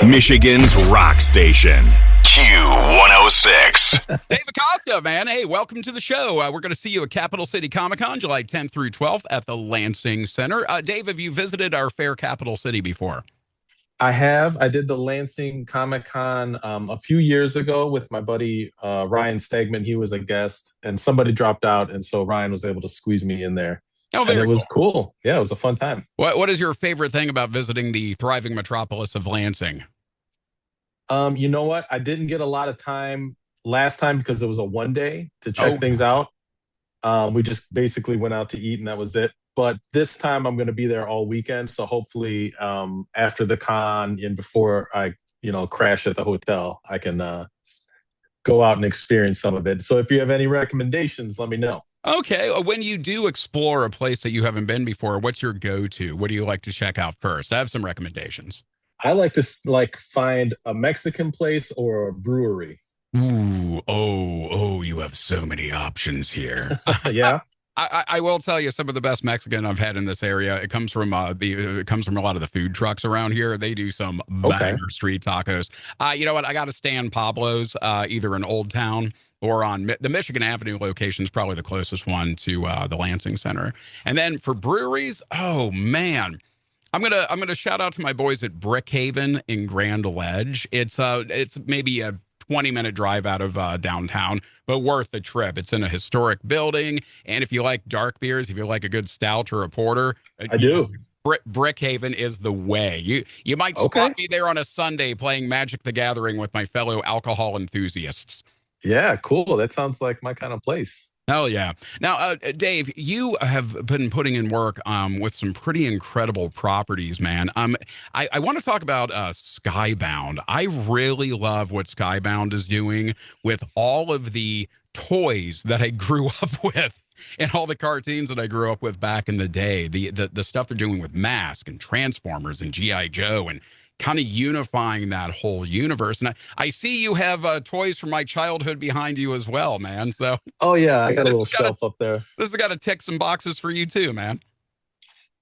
Michigan's rock station. Q106. Dave Acosta, man. Hey, welcome to the show. We're going to see you at Capital City Comic Con, July 10th through 12th at the Lansing Center. Dave, have you visited our fair Capital City before? I have. I did the Lansing Comic Con a few years ago with my buddy Ryan Stegman. He was a guest, and somebody dropped out, and so Ryan was able to squeeze me in there. Oh, and it was cool. cool. Yeah, it was a fun time. What is your favorite thing about visiting the thriving metropolis of Lansing? You know what? I didn't get a lot of time last time because it was a one day to check things out. We just basically went out to eat, and that was it. But this time I'm going to be there all weekend. So hopefully after the con and before I, crash at the hotel, I can go out and experience some of it. So if you have any recommendations, let me know. Okay. When you do explore a place that you haven't been before, what's your go-to? What do you like to check out first? I have some recommendations. I like to find a Mexican place or a brewery. Ooh, you have so many options here. Yeah. I will tell you some of the best Mexican I've had in this area. It comes from a lot of the food trucks around here. They do some banger street tacos. You know what? I got to stand Pablo's either in Old Town or on the Michigan Avenue location is probably the closest one to the Lansing Center. And then for breweries, oh man, I'm gonna shout out to my boys at Brickhaven in Grand Ledge. It's maybe a 20-minute drive out of downtown, but worth the trip. It's in a historic building, and if you like dark beers, if you like a good stout or a porter, I do. Brickhaven is the way. You might spot me there on a Sunday playing Magic the Gathering with my fellow alcohol enthusiasts. Yeah, cool. That sounds like my kind of place. Hell yeah. Now, Dave, you have been putting in work with some pretty incredible properties, man. I want to talk about Skybound. I really love what Skybound is doing with all of the toys that I grew up with and all the cartoons that I grew up with back in the day. The stuff they're doing with Mask and Transformers and G.I. Joe and kind of unifying that whole universe. And I see you have toys from my childhood behind you as well, man. So, oh yeah, I got a little shelf up there. This has got to tick some boxes for you too, man.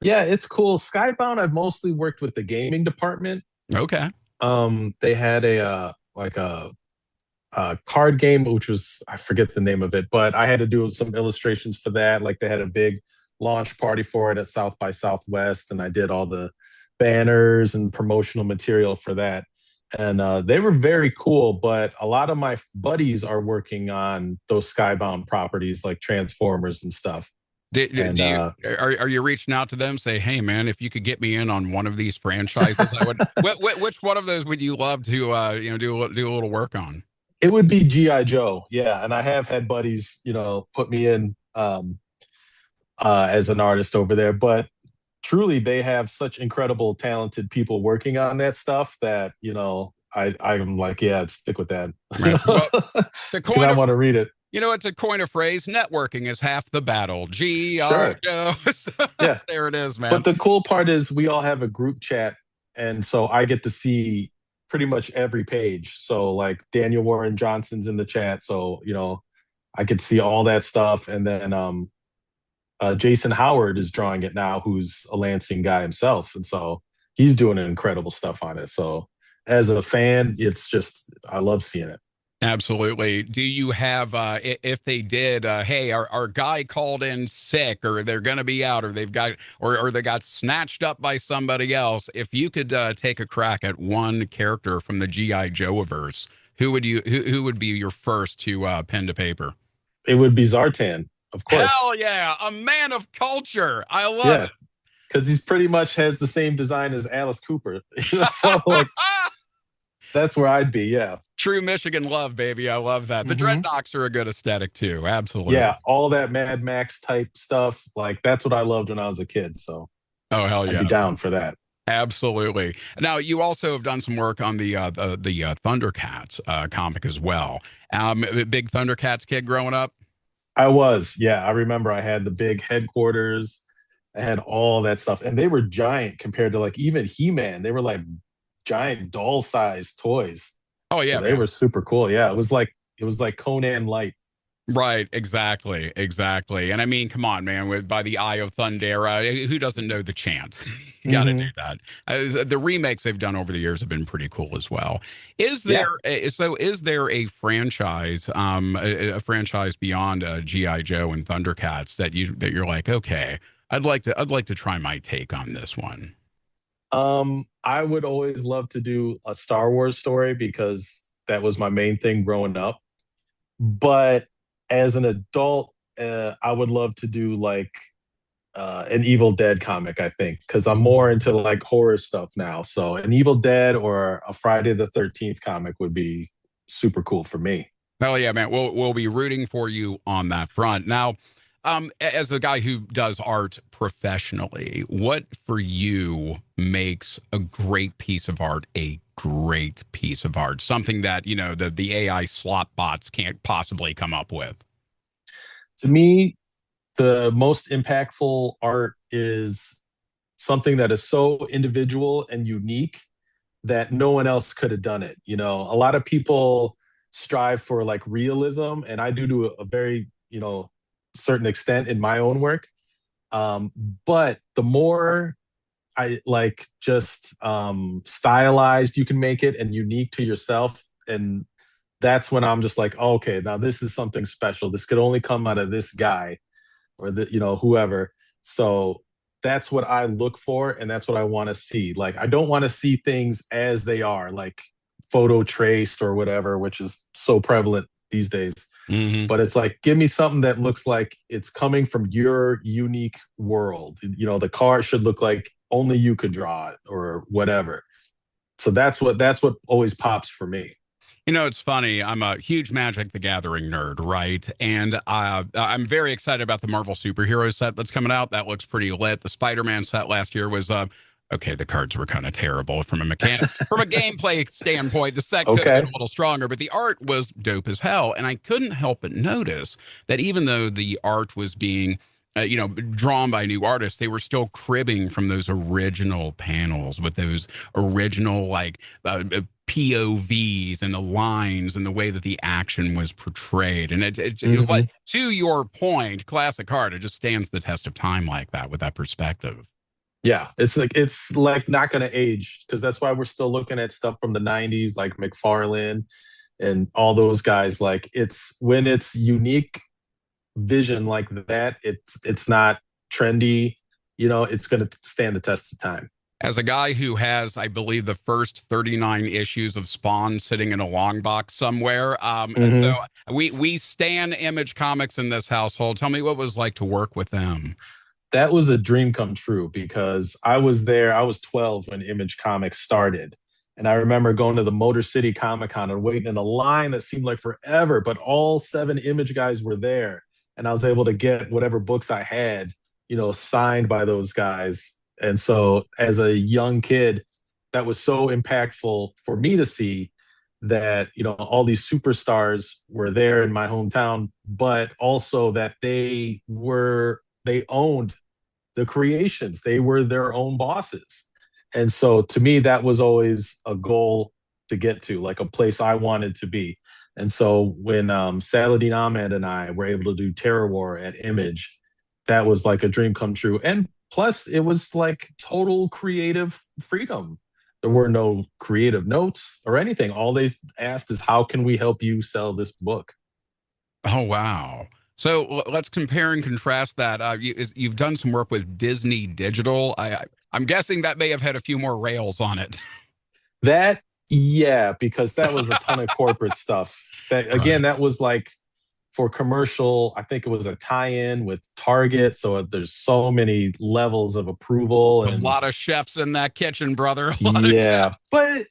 Yeah, it's cool. Skybound, I've mostly worked with the gaming department. Okay. They had a card game, which was, I forget the name of it, but I had to do some illustrations for that. Like they had a big launch party for it at South by Southwest, and I did all the banners and promotional material for that. And they were very cool, but a lot of my buddies are working on those Skybound properties like Transformers and stuff. Are you reaching out to them, say, hey man, if you could get me in on one of these franchises, I would. Which one of those would you love to do a little work on? It would be G.I. Joe, yeah. And I have had buddies put me in as an artist over there, but truly they have such incredible talented people working on that stuff that I'm like, yeah, stick with that. Right. Well, I want to read it. You know, it's a coin of phrase. Networking is half the battle. Sure. Yeah, there it is, man. But the cool part is we all have a group chat, and so I get to see pretty much every page. So like Daniel Warren Johnson's in the chat, so I could see all that stuff, and then Jason Howard is drawing it now, who's a Lansing guy himself. And so he's doing incredible stuff on it. So as a fan, it's just, I love seeing it. Absolutely. Do you have, if they did, hey, our guy called in sick, or they're going to be out, or they've got, or they got snatched up by somebody else. If you could take a crack at one character from the G.I. Joe-verse, who would be your first to pen to paper? It would be Zartan. Of course. Hell yeah. A man of culture. I love it. Because he's pretty much has the same design as Alice Cooper. So like, that's where I'd be. Yeah. True Michigan love, baby. I love that. The Dreadnoks are a good aesthetic too. Absolutely. Yeah. All that Mad Max type stuff. Like that's what I loved when I was a kid. So oh, hell yeah. I'd be down for that. Absolutely. Now, you also have done some work on the Thundercats comic as well. Big Thundercats kid growing up? I was, yeah. I remember I had the big headquarters. I had all that stuff. And they were giant compared to like even He-Man. They were like giant doll-sized toys. Oh, yeah. So they were super cool. Yeah. It was like Conan light. Right, exactly. And I mean, come on, man, by the eye of Thundera, who doesn't know the chant? You got to do Hmm. that. The remakes they've done over the years have been pretty cool as well. Yeah. Is there a franchise, a franchise beyond GI Joe and Thundercats that you're like, okay, I'd like to try my take on this one. I would always love to do a Star Wars story because that was my main thing growing up. But as an adult, I would love to do like an Evil Dead comic, I think, because I'm more into like horror stuff now. So an Evil Dead or a Friday the 13th comic would be super cool for me. Oh yeah, man. We'll be rooting for you on that front. Now, as a guy who does art professionally, what for you makes a great piece of art a great piece of art? Something that, you know, the AI slot bots can't possibly come up with. To me, the most impactful art is something that is so individual and unique that no one else could have done it. You know, a lot of people strive for like realism, and I do to a very, certain extent in my own work. Um, but the more I like just stylized you can make it and unique to yourself, and that's when I'm just like, oh, okay, now this is something special. This could only come out of this guy or whoever. So that's what I look for, and that's what I want to see. Like I don't want to see things as they are, like photo traced or whatever, which is so prevalent these days. Hmm. But it's like, give me something that looks like it's coming from your unique world. The car should look like only you could draw it or whatever. So that's what always pops for me. You know, it's funny. I'm a huge Magic the Gathering nerd, right? And I'm very excited about the Marvel superhero set that's coming out. That looks pretty lit. The Spider-Man set last year was okay. The cards were kind of terrible from a gameplay standpoint. The set could have been Okay. a little stronger, but the art was dope as hell. And I couldn't help but notice that even though the art was being drawn by new artists, they were still cribbing from those original panels with those original POVs and the lines and the way that the action was portrayed. And Hmm. like to your point, classic art, it just stands the test of time like that with that perspective. Yeah, it's like not going to age because that's why we're still looking at stuff from the 90s like McFarlane and all those guys. Like it's when it's unique vision like that, it's not trendy, it's going to stand the test of time. As a guy who has, I believe, the first 39 issues of Spawn sitting in a long box somewhere, so Hmm. we stan Image Comics in this household. Tell me what it was like to work with them. That was a dream come true because I was there. I was 12 when Image Comics started. And I remember going to the Motor City Comic Con and waiting in a line that seemed like forever, but all seven Image guys were there. And I was able to get whatever books I had, signed by those guys. And so as a young kid, that was so impactful for me to see that, all these superstars were there in my hometown, but also that they owned the creations. They were their own bosses. And so to me, that was always a goal to get to, like a place I wanted to be. And so when Saladin Ahmed and I were able to do Terror War at Image, that was like a dream come true. And plus, it was like total creative freedom. There were no creative notes or anything. All they asked is, how can we help you sell this book? Oh wow! So let's compare and contrast that. You've done some work with Disney Digital. I'm guessing that may have had a few more rails on it. That, yeah, because that was a ton of corporate stuff. That again, Right. that was like for commercial. I think it was a tie-in with Target, so there's so many levels of approval A and lot of chefs in that kitchen, brother. A lot of yeah. chefs. But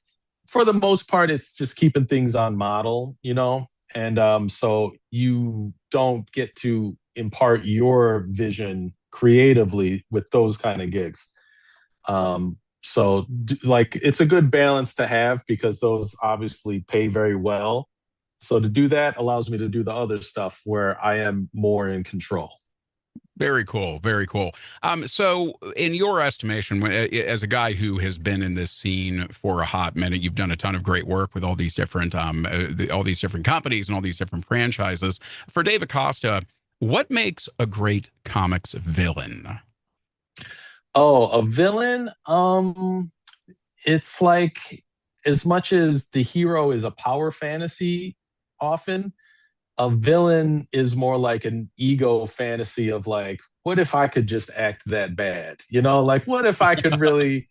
for the most part, it's just keeping things on model, and so you don't get to impart your vision creatively with those kind of gigs. So like it's a good balance to have because those obviously pay very well. So to do that allows me to do the other stuff where I am more in control. Very cool. Very cool. So, in your estimation, as a guy who has been in this scene for a hot minute, you've done a ton of great work with all these different, all these different companies and all these different franchises. For Dave Acosta, what makes a great comics villain? Oh, a villain? It's like as much as the hero is a power fantasy, often a villain is more like an ego fantasy of like, what if I could just act that bad? Like what if I could really,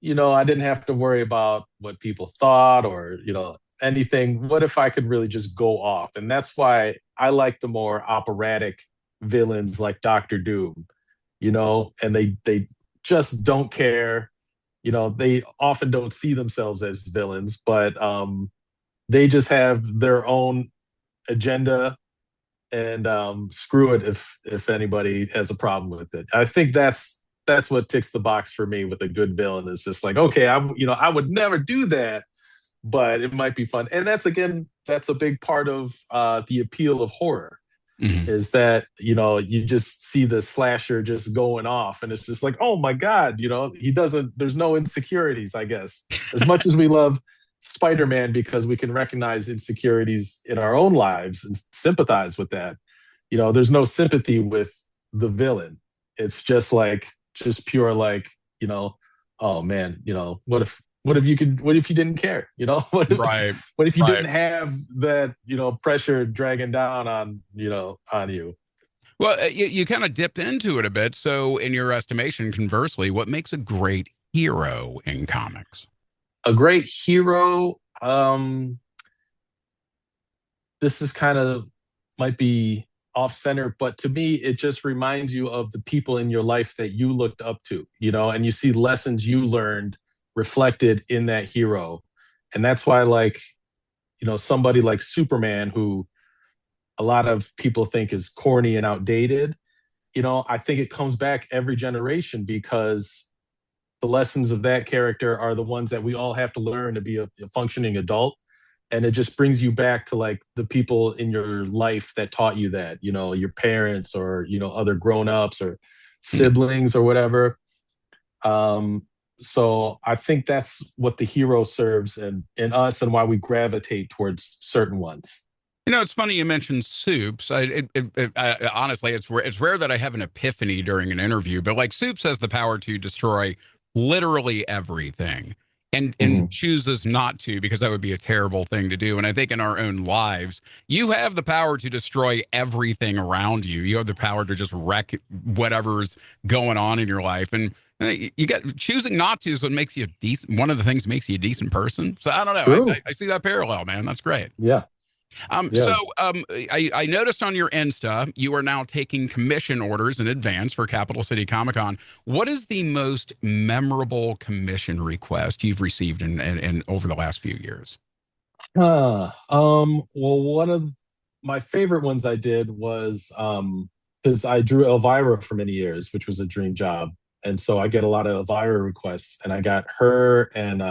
I didn't have to worry about what people thought or, anything. What if I could really just go off? And that's why I like the more operatic villains like Doctor Doom, and they just don't care. They often don't see themselves as villains, but they just have their own agenda, and screw it if anybody has a problem with it. I think that's what ticks the box for me with a good villain. Is just like, okay, I would never do that, but it might be fun. And that's a big part of the appeal of horror, Mhm. is that you just see the slasher just going off, and it's just like, oh my god, he doesn't, there's no insecurities, I guess. As much as we love Spider-Man because we can recognize insecurities in our own lives and sympathize with that, there's no sympathy with the villain. It's just like, just pure like, oh man, what if you didn't care? Right. What if you Right. didn't have that, pressure dragging down on you? Well, you kind of dipped into it a bit. So, in your estimation, conversely, what makes a great hero in comics? A great hero, this is kind of might be off center, but to me, it just reminds you of the people in your life that you looked up to, and you see lessons you learned reflected in that hero. And that's why, like, somebody like Superman, who a lot of people think is corny and outdated, I think it comes back every generation because the lessons of that character are the ones that we all have to learn to be a functioning adult. And it just brings you back to like the people in your life that taught you that, your parents or, other grown-ups or Hmm. siblings or whatever. So I think that's what the hero serves in us and why we gravitate towards certain ones. It's funny you mentioned Soups. Honestly, it's rare that I have an epiphany during an interview, but like Soups has the power to destroy literally everything, and Mhm. chooses not to because that would be a terrible thing to do. And I think in our own lives, you have the power to destroy everything around you. You have the power to just wreck whatever's going on in your life, and you got choosing not to is what makes you a decent. One of the things that makes you a decent person. So I don't know. I, True. I I see that parallel, man. That's great. Yeah. So Yeah. I noticed on your Insta you are now taking commission orders in advance for Capital City Comic Con. What is the most memorable commission request you've received in over the last few years? Well, one of my favorite ones I did was because I drew Elvira for many years, which was a dream job. And so I get a lot of Elvira requests, and I got her and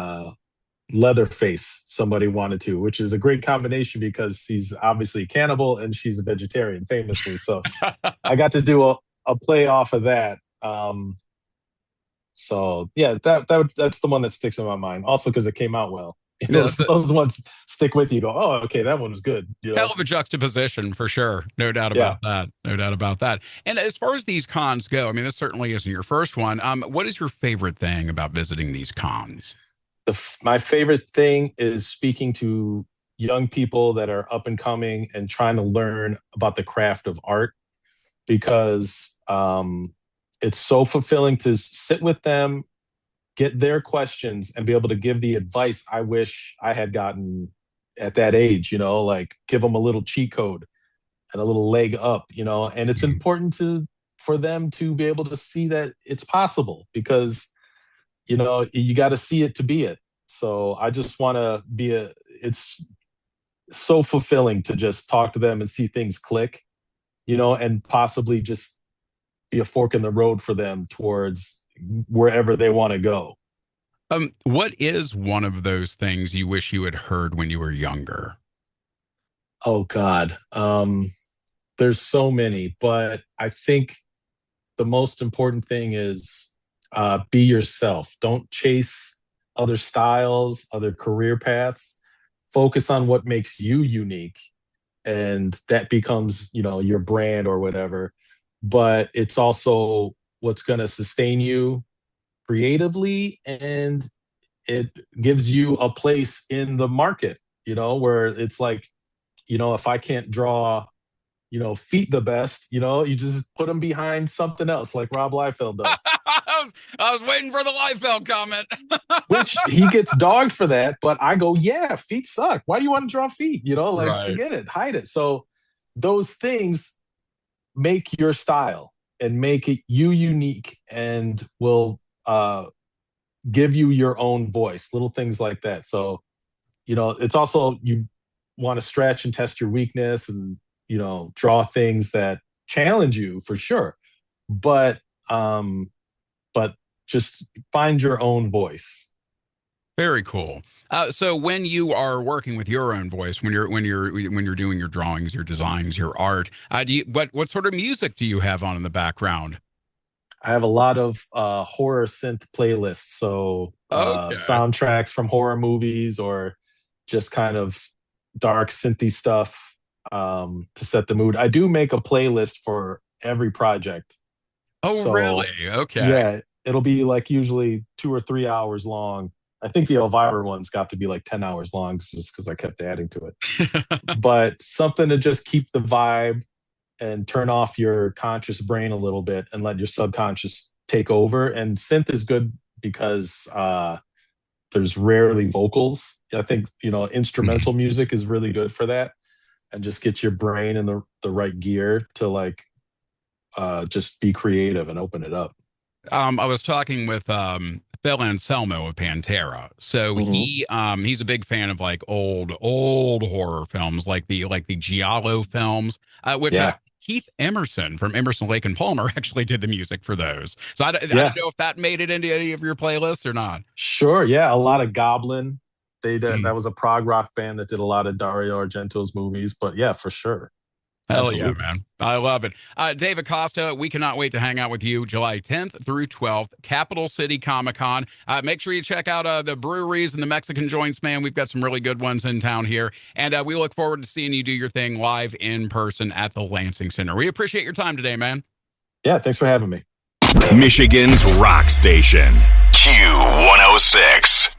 Leatherface, somebody wanted to, which is a great combination because he's obviously a cannibal and she's a vegetarian, famously. So I got to do a play off of that. So yeah, that's the one that sticks in my mind. Also because it came out well. It's the Those ones stick with you. Go, oh, okay, that one was good. hell of a juxtaposition for sure. No doubt Yeah. about that. No doubt about that. And as far as these cons go, I mean, this certainly isn't your first one. What is your favorite thing about visiting these cons? My favorite thing is speaking to young people that are up and coming and trying to learn about the craft of art, because it's so fulfilling to sit with them, get their questions, and be able to give the advice I wish I had gotten at that age, like give them a little cheat code and a little leg up, and it's Mhm. important for them to be able to see that it's possible, because you got to see it to be it. So I just want to be it's so fulfilling to just talk to them and see things click, and possibly just be a fork in the road for them towards wherever they want to go. What is one of those things you wish you had heard when you were younger? Oh God. There's so many, but I think the most important thing is be yourself. Don't chase other styles, other career paths. Focus on what makes you unique, and that becomes, your brand or whatever. But it's also what's going to sustain you creatively, and it gives you a place in the market, where it's like, if I can't draw, feet the best, you just put them behind something else like Rob Liefeld does. I was waiting for the Liefeld comment. Which he gets dogged for that, but I go, yeah, feet suck. Why do you want to draw feet? Right. Forget it, hide it. So those things make your style and make it you unique, and will give you your own voice, little things like that. So, it's also, you want to stretch and test your weakness, and, draw things that challenge you for sure. But, but just find your own voice. Very cool. So when you are working with your own voice, when you're doing your drawings, your designs, your art, what sort of music do you have on in the background? I have a lot of horror synth playlists. So Okay. soundtracks from horror movies, or just kind of dark synthy stuff, to set the mood. I do make a playlist for every project. Oh, really? So Okay. yeah, it'll be like usually 2 or 3 hours long. I think the Elvira one's got to be like 10 hours long, just because I kept adding to it. But something to just keep the vibe and turn off your conscious brain a little bit and let your subconscious take over. And synth is good because there's rarely vocals. I think, instrumental music is really good for that, and just get your brain in the right gear to like just be creative and open it up. I was talking with Phil Anselmo of Pantera. So Mhm. he's a big fan of like old horror films, like the Giallo films, which Yeah. Keith Emerson from Emerson, Lake and Palmer actually did the music for those. So I Yeah. don't know if that made it into any of your playlists or not. Sure. Yeah. A lot of Goblin. They did, Mm. that was a prog rock band that did a lot of Dario Argento's movies. But yeah, for sure. Hell yeah, Absolutely. man. I love it. Dave Acosta, we cannot wait to hang out with you July 10th through 12th, Capital City Comic Con. Make sure you check out the breweries and the Mexican joints, man. We've got some really good ones in town here. And we look forward to seeing you do your thing live in person at the Lansing Center. We appreciate your time today, man. Yeah. Thanks for having me. Michigan's rock station. Q106.